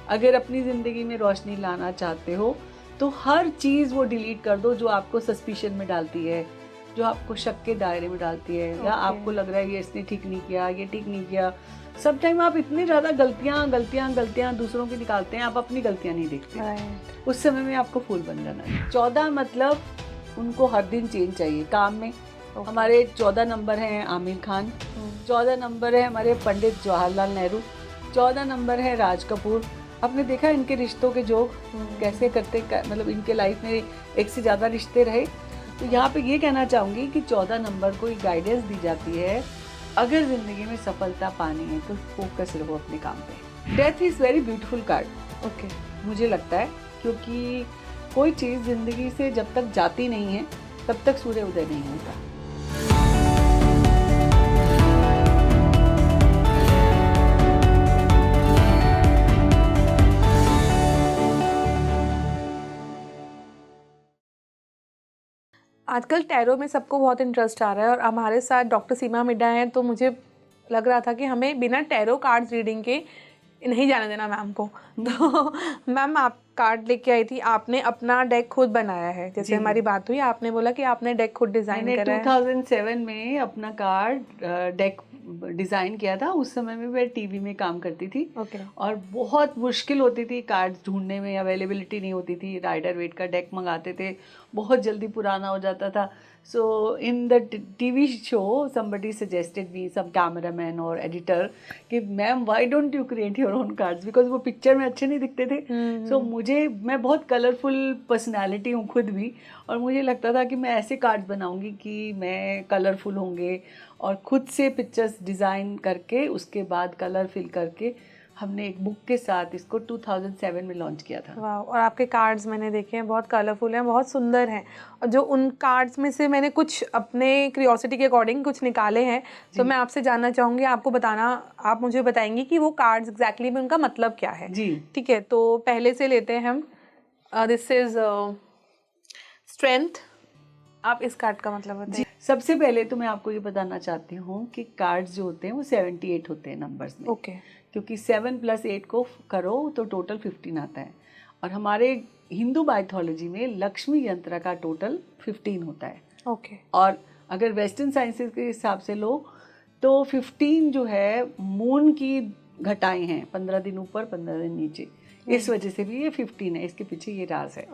अगर अपनी ज़िंदगी में रोशनी लाना चाहते हो तो हर चीज़ वो डिलीट कर दो जो आपको सस्पिशन में डालती है, जो आपको शक के दायरे में डालती है, या आपको लग रहा है ये इसने ठीक नहीं किया, ये ठीक नहीं किया। सब टाइम आप इतनी ज़्यादा गलतियाँ दूसरों की निकालते हैं, आप अपनी गलतियाँ नहीं देखते। उस समय में आपको फूल बन जाना है। 14 मतलब उनको हर दिन चेंज चाहिए काम में। हमारे 14 नंबर हैं आमिर खान, 14 नंबर है हमारे पंडित जवाहरलाल नेहरू, 14 नंबर है राज कपूर। आपने देखा इनके रिश्तों के जोक कैसे करते, मतलब इनके लाइफ में एक से ज़्यादा रिश्ते रहे। तो यहाँ पे ये कहना चाहूँगी कि 14 नंबर को एक गाइडेंस दी जाती है, अगर ज़िंदगी में सफलता पानी है तो फोकस रहो अपने काम पे। Death is very beautiful card, okay, मुझे लगता है, क्योंकि कोई चीज़ ज़िंदगी से जब तक जाती नहीं है तब तक सूर्य उदय नहीं होता। आजकल टैरो में सबको बहुत इंटरेस्ट आ रहा है और हमारे साथ डॉक्टर सीमा मिड्डा हैं, तो मुझे लग रहा था कि हमें बिना टैरो कार्ड्स रीडिंग के नहीं जाने देना मैम को। तो मैम आप कार्ड लेके आई थी, आपने अपना डेक खुद बनाया है, जैसे हमारी बात हुई आपने बोला कि आपने डेक खुद डिज़ाइन करा है। 2007 में अपना कार्ड डेक डिज़ाइन किया था। उस समय में मैं टीवी में काम करती थी, और बहुत मुश्किल होती थी कार्ड्स ढूंढने में, अवेलेबिलिटी नहीं होती थी। राइडर वेट का डेक मंगाते थे, बहुत जल्दी पुराना हो जाता था। So in the TV show somebody suggested me, some cameraman और एडिटर, कि ma'am why don't you create your own cards, because वो पिक्चर में अच्छे नहीं दिखते थे। सो मैं बहुत कलरफुल पर्सनैलिटी हूँ खुद भी, और मुझे लगता था कि मैं ऐसे कार्ड्स बनाऊंगी कि मैं कलरफुल होंगे, और खुद से पिक्चर्स डिज़ाइन करके उसके बाद कलर फिल करके हमने एक बुक के साथ इसको 2007 में लॉन्च किया था। वाह, और आपके कार्ड्स मैंने देखे हैं, बहुत कलरफुल हैं, बहुत सुंदर हैं। और जो उन कार्ड्स में से मैंने कुछ अपने क्यूरियोसिटी के अकॉर्डिंग कुछ निकाले हैं, तो मैं आपसे जानना चाहूँगी, आपको बताना, आप मुझे बताएंगी कि वो कार्ड्स एग्जैक्टली में उनका मतलब क्या है। जी ठीक है, तो पहले से लेते हैं हम। This is strength. आप इस कार्ड का मतलब बताइए। सबसे पहले तो मैं आपको ये बताना चाहती हूँ कि कार्ड्स जो होते हैं वो 78 होते हैं नंबर्स में, क्योंकि 7 + 8 को करो तो टोटल 15 आता है। और हमारे हिंदू माइथोलॉजी में लक्ष्मी यंत्र का टोटल 15 होता है। और अगर वेस्टर्न साइंसेस के हिसाब से लो तो 15 जो है मून की घटाएं हैं, 15 दिन ऊपर 15 दिन नीचे, इस वजह से भी ये 15 है। इसके पीछे ये राज है।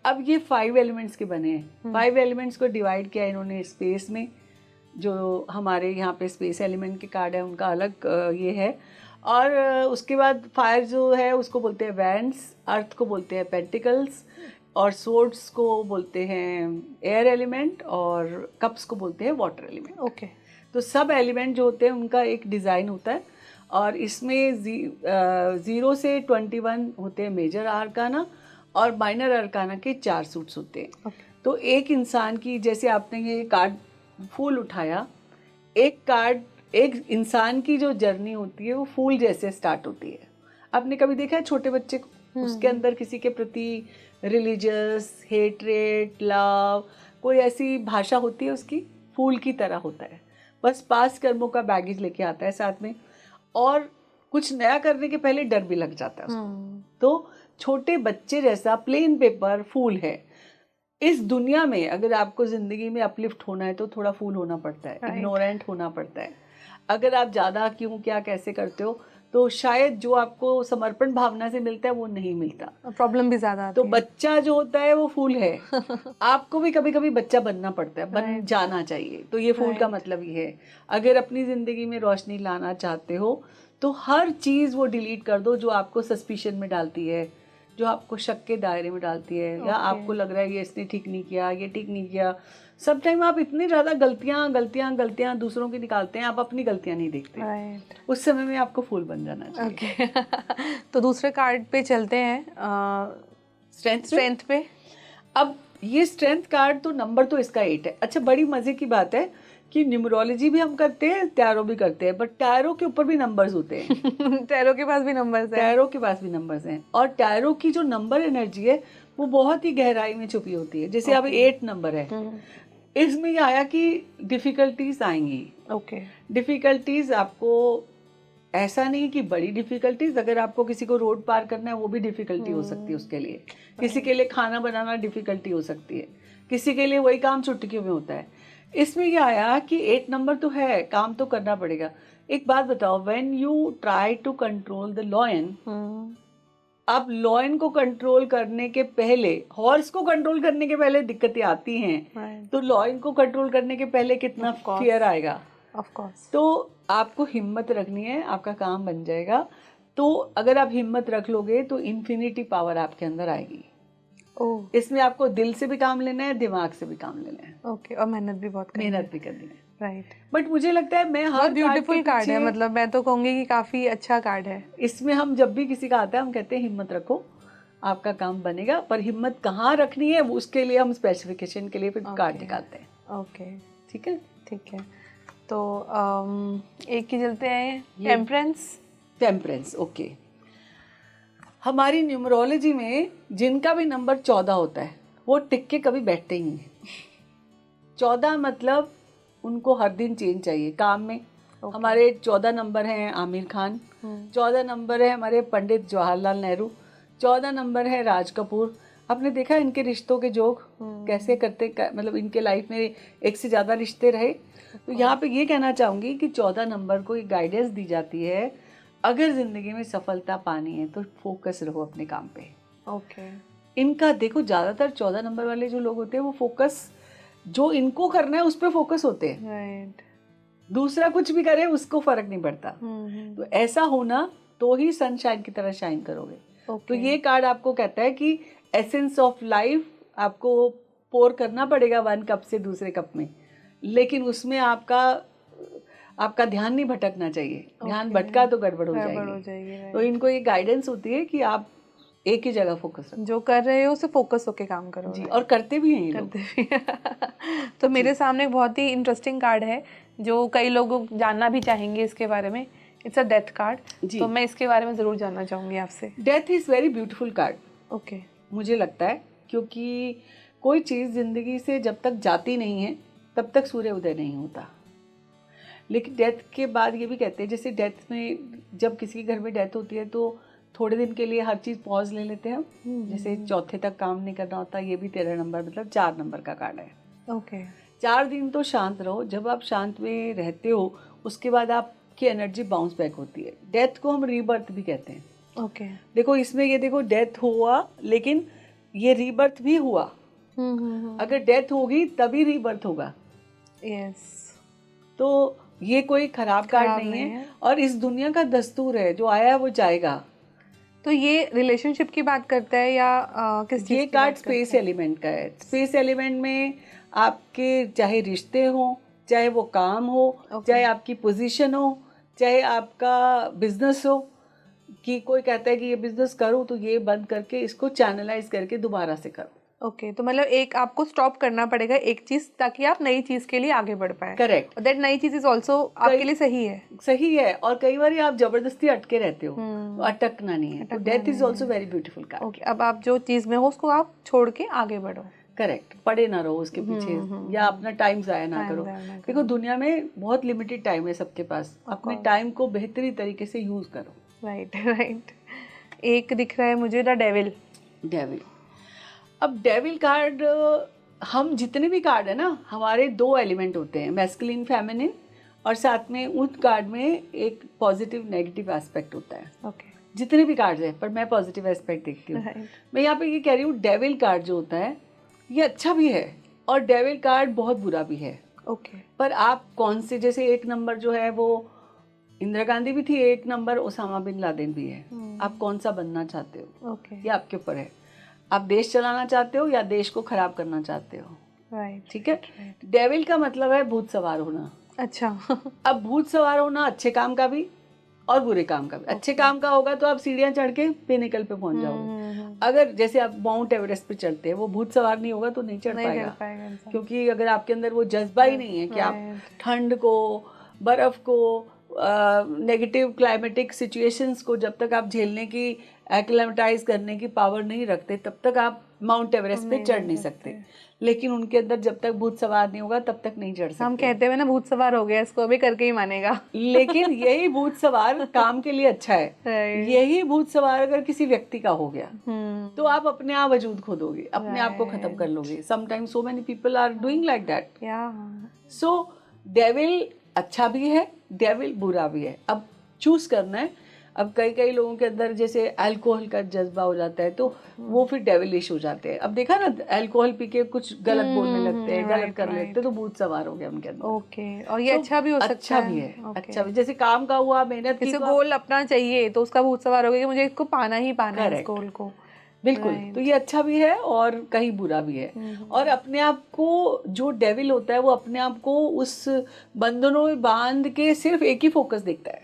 अब ये 5 एलिमेंट्स के बने हैं। 5 एलिमेंट्स को डिवाइड किया इन्होंने स्पेस में। जो हमारे यहाँ पे स्पेस एलिमेंट के कार्ड है उनका अलग ये है। और उसके बाद फायर जो है उसको बोलते हैं वैंड्स, अर्थ को बोलते हैं पेंटिकल्स, और सोर्ड्स को बोलते हैं एयर एलिमेंट, और कप्स को बोलते हैं वाटर एलिमेंट। तो सब एलिमेंट जो होते हैं उनका एक डिज़ाइन होता है, और इसमें 0 से 21 होते हैं मेजर आर्काना, और माइनर आर्काना के 4 सूट्स होते हैं। तो एक इंसान की, जैसे आपने ये कार्ड फूल उठाया, एक कार्ड, एक इंसान की जो जर्नी होती है वो फूल जैसे स्टार्ट होती है। आपने कभी देखा है छोटे बच्चे को, उसके अंदर किसी के प्रति रिलीजियस हेट्रेट, लव, कोई ऐसी भाषा होती है उसकी, फूल की तरह होता है। बस पास कर्मों का बैगेज लेके आता है साथ में, और कुछ नया करने के पहले डर भी लग जाता है उसको। तो छोटे बच्चे जैसा प्लेन पेपर फूल है। इस दुनिया में अगर आपको ज़िंदगी में अपलिफ्ट होना है तो थोड़ा फूल होना पड़ता है, इग्नोरेंट होना पड़ता है। अगर आप ज़्यादा क्यों क्या कैसे करते हो तो शायद जो आपको समर्पण भावना से मिलता है वो नहीं मिलता, प्रॉब्लम भी ज़्यादा आती तो है। बच्चा जो होता है वो फूल है। आपको भी कभी कभी बच्चा बनना पड़ता है, बन जाना चाहिए। तो ये फूल का मतलब ये है, अगर अपनी ज़िंदगी में रोशनी लाना चाहते हो तो हर चीज़ वो डिलीट कर दो जो आपको सस्पिशन में डालती है, जो आपको शक के दायरे में डालती है, या आपको लग रहा है ये इसने ठीक नहीं किया, ये ठीक नहीं किया। सब टाइम आप इतनी ज़्यादा गलतियाँ दूसरों की निकालते हैं, आप अपनी गलतियाँ नहीं देखते। उस समय में आपको फूल बन जाना चाहिए। तो दूसरे कार्ड पे चलते हैं, स्ट्रेंथ पे। अब ये स्ट्रेंथ कार्ड तो नंबर तो इसका 8 है। अच्छा, बड़ी मज़े की बात है कि न्यूमरोलॉजी भी हम करते हैं, टैरो भी करते हैं, बट टैरो के ऊपर भी नंबर्स होते हैं। टैरो के पास भी नंबर्स हैं। टैरो के पास भी नंबर्स हैं, और टैरो की जो नंबर एनर्जी है वो बहुत ही गहराई में छुपी होती है। जैसे अब 8 नंबर है, इसमें ये आया कि डिफ़िकल्टीज आएंगी। डिफ़िकल्टीज आपको ऐसा नहीं कि बड़ी डिफिकल्टीज, अगर आपको किसी को रोड पार करना है वो भी डिफिकल्टी हो सकती है उसके लिए, किसी के लिए खाना बनाना डिफिकल्टी हो सकती है, किसी के लिए वही काम चुटकियों में होता है। इसमें क्या आया कि 8 नंबर तो है, काम तो करना पड़ेगा। एक बात बताओ, when you try to control the lion, अब लॉयन को कंट्रोल करने के पहले, हॉर्स को कंट्रोल करने के पहले दिक्कतें आती हैं, तो लॉयन को कंट्रोल करने के पहले कितना फियर आएगा। Of course. तो आपको हिम्मत रखनी है, आपका काम बन जाएगा। तो अगर आप हिम्मत रख लोगे तो इन्फिनिटी पावर आपके अंदर आएगी। इसमें आपको दिल से भी काम लेना है, दिमाग से भी काम लेना है। ओके, और मेहनत भी बहुत करनी है। मेहनत भी करनी है, राइट। बट मुझे लगता है मैं हर ब्यूटीफुल कार्ड है, मतलब मैं तो कहूंगी कि काफी अच्छा कार्ड है। इसमें हम जब भी किसी का आता है हम कहते हैं हिम्मत रखो, आपका काम बनेगा। पर हिम्मत कहाँ रखनी है उसके लिए हम स्पेसिफिकेशन के लिए फिर कार्ड निकालते हैं। ओके, ठीक है, ठीक है। तो एक की चलते हैं, टेम्परेंस। Temperance, okay. हमारी न्यूमरोलॉजी में जिनका भी नंबर 14 होता है वो टिक के कभी बैठते ही नहीं। 14 मतलब उनको हर दिन चेंज चाहिए काम में। हमारे 14 नंबर हैं आमिर खान, 14 नंबर है हमारे पंडित जवाहरलाल नेहरू, 14 नंबर है राज कपूर। आपने देखा इनके रिश्तों के जोक कैसे करते, मतलब इनके लाइफ में एक से ज़्यादा रिश्ते रहे। तो यहाँ पे ये कहना चाहूँगी कि 14 नंबर को एक गाइडेंस दी जाती है, अगर ज़िंदगी में सफलता पानी है तो फोकस रहो अपने काम पे। ओके। इनका देखो ज़्यादातर 14 नंबर वाले जो लोग होते हैं वो फोकस जो इनको करना है उस पर फोकस होते हैं। राइट। दूसरा कुछ भी करे उसको फर्क नहीं पड़ता। तो ऐसा होना तो ही सनशाइन की तरह शाइन करोगे। तो ये कार्ड आपको कहता है कि एसेंस ऑफ लाइफ आपको पोर करना पड़ेगा 1 कप से दूसरे कप में, लेकिन उसमें आपका ध्यान नहीं भटकना चाहिए। ध्यान भटका तो गड़बड़ हो जाएगी। तो इनको ये गाइडेंस होती है कि आप एक ही जगह फोकस रखो, जो कर रहे हो उसे फोकस होके काम करो जी। और करते भी हैं ये लोग। तो मेरे सामने एक बहुत ही इंटरेस्टिंग कार्ड है जो कई लोग जानना भी चाहेंगे इसके बारे में। इट्स अ डेथ कार्ड, तो मैं इसके बारे में ज़रूर जानना चाहूँगी आपसे। Death is very beautiful card. Okay, मुझे लगता है क्योंकि कोई चीज़ ज़िंदगी से जब तक जाती नहीं है तब तक सूर्य उदय नहीं होता। लेकिन डेथ के बाद ये भी कहते हैं, जैसे डेथ में जब किसी के घर में डेथ होती है तो थोड़े दिन के लिए हर चीज़ पॉज ले लेते हैं हम, जैसे चौथे तक काम नहीं करना होता। ये भी 13 नंबर मतलब 4 नंबर का कार्ड है। ओके। 4 दिन तो शांत रहो। जब आप शांत में रहते हो उसके बाद आपकी एनर्जी बाउंस बैक होती है। डेथ को हम रीबर्थ भी कहते हैं। ओके। देखो इसमें ये देखो डेथ हुआ लेकिन ये रीबर्थ भी हुआ। अगर डेथ होगी तभी रीबर्थ होगा। यस। तो ये कोई खराब कार्ड नहीं है और इस दुनिया का दस्तूर है, जो आया है वो जाएगा। तो ये रिलेशनशिप की बात करता है या किस चीज़ ये कार्ड स्पेस एलिमेंट का है। स्पेस एलिमेंट में आपके चाहे रिश्ते हो, चाहे वो काम हो, चाहे आपकी पोजीशन हो, चाहे आपका बिजनेस हो, कि कोई कहता है कि ये बिजनेस करो तो ये बंद करके इसको चैनलाइज करके दोबारा से करो। ओके, तो मतलब एक आपको स्टॉप करना पड़ेगा एक चीज ताकि आप नई चीज के लिए आगे बढ़ पाए। करेक्ट। दैट नई चीज इज ऑल्सो आपके लिए सही है। सही है। और कई बार आप जबरदस्ती अटके रहते हो, तो अटकना नहीं है। तो death is also very beautiful card. Okay, अब आप जो चीज में हो उसको आप छोड़ के आगे बढ़ो। करेक्ट, पड़े ना रहो उसके पीछे या अपना टाइम जाया ना करो। देखो दुनिया में बहुत लिमिटेड टाइम है सबके पास, अपने टाइम को बेहतरी तरीके से यूज करो। Right right. एक दिख रहा है मुझे द डेविल। डेविल, अब डेविल कार्ड, हम जितने भी कार्ड है ना हमारे 2 एलिमेंट होते हैं, मैस्कुलिन फेमिनिन, और साथ में उस कार्ड में एक पॉजिटिव नेगेटिव एस्पेक्ट होता है। ओके। जितने भी कार्ड हैं, पर मैं पॉजिटिव एस्पेक्ट देखती हूँ। मैं यहाँ पे ये कह रही हूँ डेविल कार्ड जो होता है ये अच्छा भी है और डेविल कार्ड बहुत बुरा भी है। ओके। पर आप कौन से, जैसे 1 नंबर जो है वो इंदिरा गांधी भी थी, 1 नंबर ओसामा बिन लादेन भी है। आप कौन सा बनना चाहते हो, ओके, ये आपके ऊपर है। आप देश चलाना चाहते हो या देश को खराब करना चाहते हो। राइट। ठीक है। डेविल का मतलब है भूत सवार होना। अच्छा। अब भूत सवार होना अच्छे काम का भी और बुरे काम का भी। अच्छे काम का होगा तो आप सीढ़ियां चढ़ के पिनेकल पे पहुंच जाओगे। अगर जैसे आप माउंट एवरेस्ट पे चढ़ते हैं, वो भूत सवार नहीं होगा तो नहीं चढ़ पाएगा, क्योंकि अगर आपके अंदर वो जज्बा ही नहीं है कि आप ठंड को, बर्फ को, नेगेटिव क्लाइमेटिक सिचुएशंस को जब तक आप झेलने की, एक्लेमेटाइज करने की पावर नहीं रखते, तब तक आप माउंट एवरेस्ट पे चढ़ नहीं सकते, लेकिन उनके अंदर जब तक भूत सवार नहीं होगा तब तक नहीं चढ़ सकते। हम कहते हैं ना भूत सवार हो गया, इसको अभी करके ही मानेगा। लेकिन यही भूत सवार काम के लिए अच्छा है। यही भूत सवार अगर किसी व्यक्ति का हो गया तो आप अपने आप वजूद खो दोगे, अपने आप को खत्म कर लोगे। Sometimes so many people are doing like that. So devil अच्छा भी है, डेविल बुरा भी है, अब चूज करना है। अब कई लोगों के अंदर जैसे अल्कोहल का जज्बा हो जाता है तो वो फिर डेविलिश हो जाते हैं। अब देखा ना, अल्कोहल पी के कुछ गलत बोलने लगते हैं, गलत कर लेते हैं, तो भूत सवार हो गया उनके अंदर। ओके, और ये अच्छा भी हो सकता है। अच्छा भी है, अच्छा भी। जैसे काम का हुआ, मेहनत की, गोल अपना चाहिए तो उसका भूत सवार हो गया कि मुझे इसको पाना ही पाना है, इस गोल को। बिल्कुल। तो ये अच्छा भी है और कहीं बुरा भी है। और अपने आप को, जो डेविल होता है वो अपने आप को उस बंधनों में बांध के सिर्फ एक ही फोकस देखता है,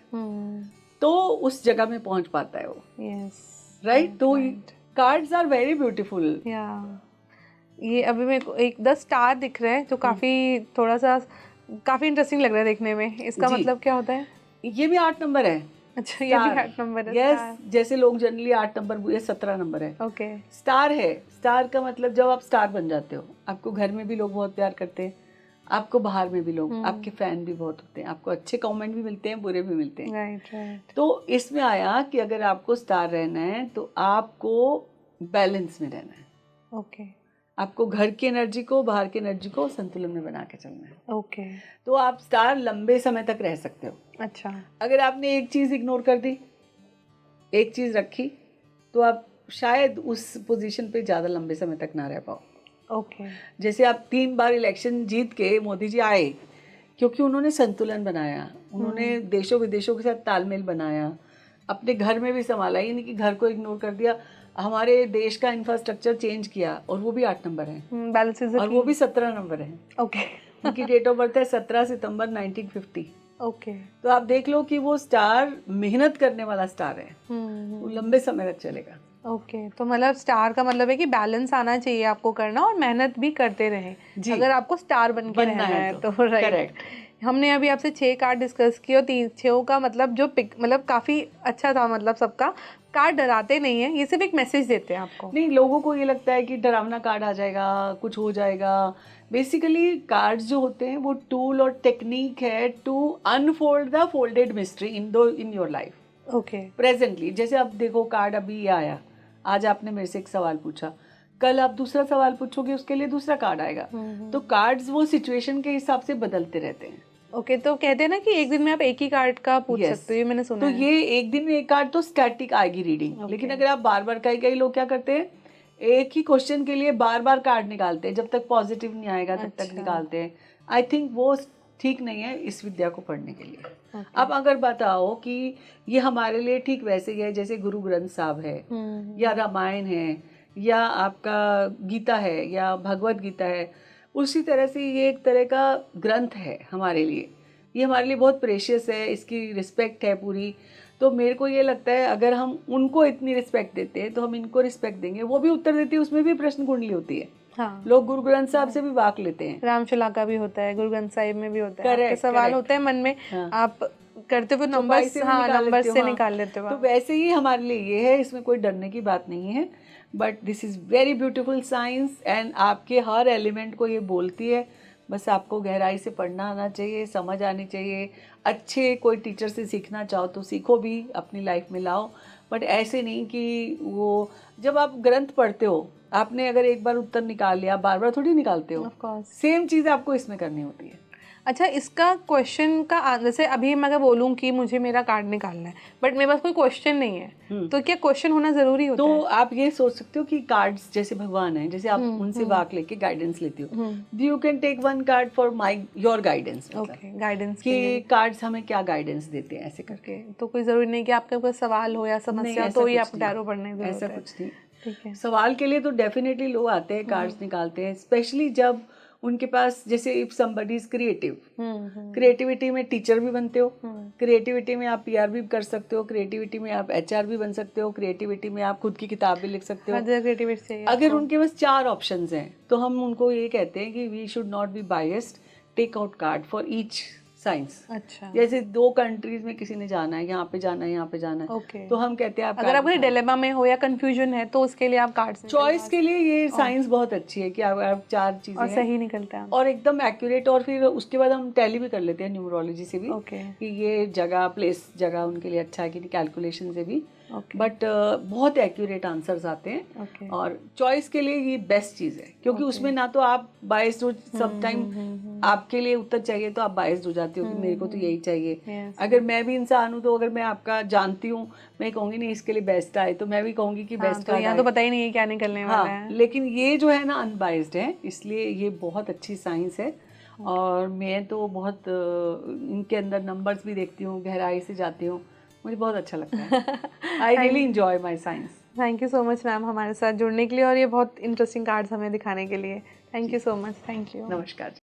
तो उस जगह में पहुंच पाता है वो। राइट। तो कार्ड्स आर वेरी ब्यूटीफुल। ये अभी मेरे को एक 10 स्टार दिख रहा है जो काफी इंटरेस्टिंग लग रहा है देखने में। इसका मतलब क्या होता है? ये भी 8 नंबर है। अच्छा, ये भी 8 नंबर है। यस, जैसे लोग जनरली 8 नंबर, ये 17 नंबर है। ओके। स्टार है। स्टार का मतलब जब आप स्टार बन जाते हो, आपको घर में भी लोग बहुत प्यार करते हैं, आपको बाहर में भी लोग, आपके फैन भी बहुत होते हैं, आपको अच्छे कमेंट भी मिलते हैं, बुरे भी मिलते हैं। राइट। तो इसमें आया कि अगर आपको स्टार रहना है तो आपको बैलेंस में रहना है। ओके। आपको घर की एनर्जी को, बाहर की एनर्जी को संतुलन में बना के चलना है। ओके। तो आप स्टार लंबे समय तक रह सकते हो। अच्छा। अगर आपने एक चीज़ इग्नोर कर दी, एक चीज़ रखी, तो आप शायद उस पोजीशन पे ज़्यादा लंबे समय तक ना रह पाओ। ओके। जैसे आप 3 बार इलेक्शन जीत के मोदी जी आए, क्योंकि उन्होंने संतुलन बनाया, उन्होंने देशों विदेशों के साथ तालमेल बनाया, अपने घर में भी संभाला, ये नहीं कि घर को इग्नोर कर दिया। हमारे देश का इंफ्रास्ट्रक्चर चेंज किया, और वो भी 8 नंबर है, और वो भी 17 नंबर है। ओके। उनकी डेट ऑफ बर्थ है 17 सितंबर 1950। ओके। तो आप देख लो कि वो स्टार मेहनत करने वाला स्टार है, वो लंबे समय तक चलेगा। ओके। तो मतलब स्टार का मतलब है कि बैलेंस आना चाहिए आपको करना, और मेहनत भी करते रहे अगर आपको स्टार बनना है तो। राइट। हमने अभी आपसे 6 कार्ड डिस्कस किए, और 6 का मतलब जो मतलब काफ़ी अच्छा था। मतलब सबका कार्ड डराते नहीं है, ये सिर्फ एक मैसेज देते हैं आपको। नहीं, लोगों को ये लगता है कि डरावना कार्ड आ जाएगा, कुछ हो जाएगा। बेसिकली कार्ड्स जो होते हैं वो टूल और टेक्निक है to unfold the folded mystery in your life. Okay. Presently जैसे आप देखो, कार्ड अभी आया, आज आपने मेरे से एक सवाल पूछा, कल आप दूसरा सवाल पूछोगे, उसके लिए दूसरा कार्ड आएगा। तो कार्ड्स वो सिचुएशन के हिसाब से बदलते रहते हैं। ओके। तो कहते हैं ना कि एक दिन में आप एक ही कार्ड का पूछ सकते हो, ये मैंने सुना तो है। ये एक दिन में एक कार्ड तो स्टैटिक आएगी रीडिंग। लेकिन अगर आप बार बार, कई लोग क्या करते हैं, एक ही क्वेश्चन के लिए बार बार कार्ड निकालते हैं, जब तक पॉजिटिव नहीं आएगा तब तक निकालते हैं। आई थिंक वो ठीक नहीं है इस विद्या को पढ़ने के लिए। अब अगर बताओ कि ये हमारे लिए ठीक वैसे ही है जैसे गुरु ग्रंथ साहब है, या रामायण है, या आपका गीता है, या भगवत गीता है, उसी तरह से ये एक तरह का ग्रंथ है हमारे लिए। ये हमारे लिए बहुत प्रेशियस है, इसकी रिस्पेक्ट है पूरी। तो मेरे को ये लगता है अगर हम उनको इतनी रिस्पेक्ट देते हैं तो हम इनको रिस्पेक्ट देंगे। वो भी उत्तर देती है, उसमें भी प्रश्न कुंडली होती है। हाँ। लोग गुरु ग्रंथ साहब से भी वाक लेते हैं, रामशुला का भी होता है, गुरु ग्रंथ साहिब में भी होता है। आपके सवाल होते हैं मन में, आप करते हुए नंबर से निकाल लेते हो। तो वैसे ही हमारे लिए ये है, इसमें कोई डरने की बात नहीं है। But this is very beautiful science, and आपके हर एलिमेंट को ये बोलती है। बस आपको गहराई से पढ़ना आना चाहिए, समझ आनी चाहिए। अच्छे कोई टीचर से सीखना चाहो तो सीखो भी, अपनी लाइफ में लाओ। बट ऐसे नहीं कि वो, जब आप ग्रंथ पढ़ते हो, आपने अगर एक बार उत्तर निकाल लिया, बार बार थोड़ी निकालते हो। सेम चीज़ आपको इसमें करनी होती है। अच्छा, इसका क्वेश्चन का जैसे अभी मैं अगर बोलूँ कि मुझे मेरा कार्ड निकालना है, बट मेरे पास कोई क्वेश्चन नहीं है, तो क्या क्वेश्चन होना जरूरी होता है? तो आप ये सोच सकते हो कि कार्ड्स जैसे भगवान है, जैसे आप उनसे वाक लेके गाइडेंस लेती हो, you can take one card for your guidance. Guidance कि कार्ड्स हमें क्या गाइडेंस देते हैं, ऐसे करके। तो कोई जरूरी नहीं कि आपका कोई सवाल हो या समस्या तो ही आप टैरो पढ़ने की, ऐसा कुछ नहीं। ठीक है। सवाल के लिए तो डेफिनेटली लोग आते हैं, कार्ड्स निकालते हैं, स्पेशली जब उनके पास, जैसे if somebody is creative, creativity में टीचर भी बनते हो, क्रिएटिविटी में आप पीआर भी कर सकते हो, क्रिएटिविटी में आप एचआर भी बन सकते हो, क्रिएटिविटी में आप खुद की किताब भी लिख सकते हो। अगर उनके पास 4 ऑप्शंस हैं तो हम उनको ये कहते हैं कि we should not be biased, take out card for each science. अच्छा, जैसे 2 कंट्रीज में किसी ने जाना है, यहाँ पे जाना है, यहाँ पे जाना है, ओके। तो हम कहते हैं आप अगर आप कोई डिलेमा में हो या कंफ्यूजन है तो उसके लिए आप कार्ड्स चॉइस के लिए ये साइंस बहुत अच्छी है कि आप 4 चीजें और हैं सही निकलता है। और एकदम एक्यूरेट, और फिर उसके बाद हम टैली भी कर लेते हैं न्यूमरोलॉजी से भी ओके, कि ये जगह प्लेस जगह उनके लिए अच्छा है कि नहीं, कैलकुलेशन से भी। ओके, बट बहुत एक्यूरेट आंसर्स आते हैं। ओके। और चॉइस के लिए ये बेस्ट चीज़ है क्योंकि उसमें ना तो आप बायस्ड हो, सब टाइम आपके लिए उत्तर चाहिए तो आप बायस्ड हो जाते हो कि मेरे को तो यही चाहिए। Yes, अगर मैं भी इंसान हूँ तो अगर मैं आपका जानती हूँ, मैं कहूँगी नहीं इसके लिए बेस्ट आए, तो मैं भी कहूँगी कि हाँ, बेस्ट तो यहाँ तो पता ही नहीं है क्या निकलने वाला है। लेकिन ये जो है ना अनबाइज्ड है, इसलिए ये बहुत अच्छी साइंस है। और मैं तो बहुत इनके अंदर नंबर्स भी देखती हूँ, गहराई से जाती हूँ, मुझे बहुत अच्छा लगता है। I really enjoy my science. Thank you so much ma'am हमारे साथ जुड़ने के लिए और ये बहुत इंटरेस्टिंग कार्ड्स हमें दिखाने के लिए। Thank you so much. Thank you. नमस्कार।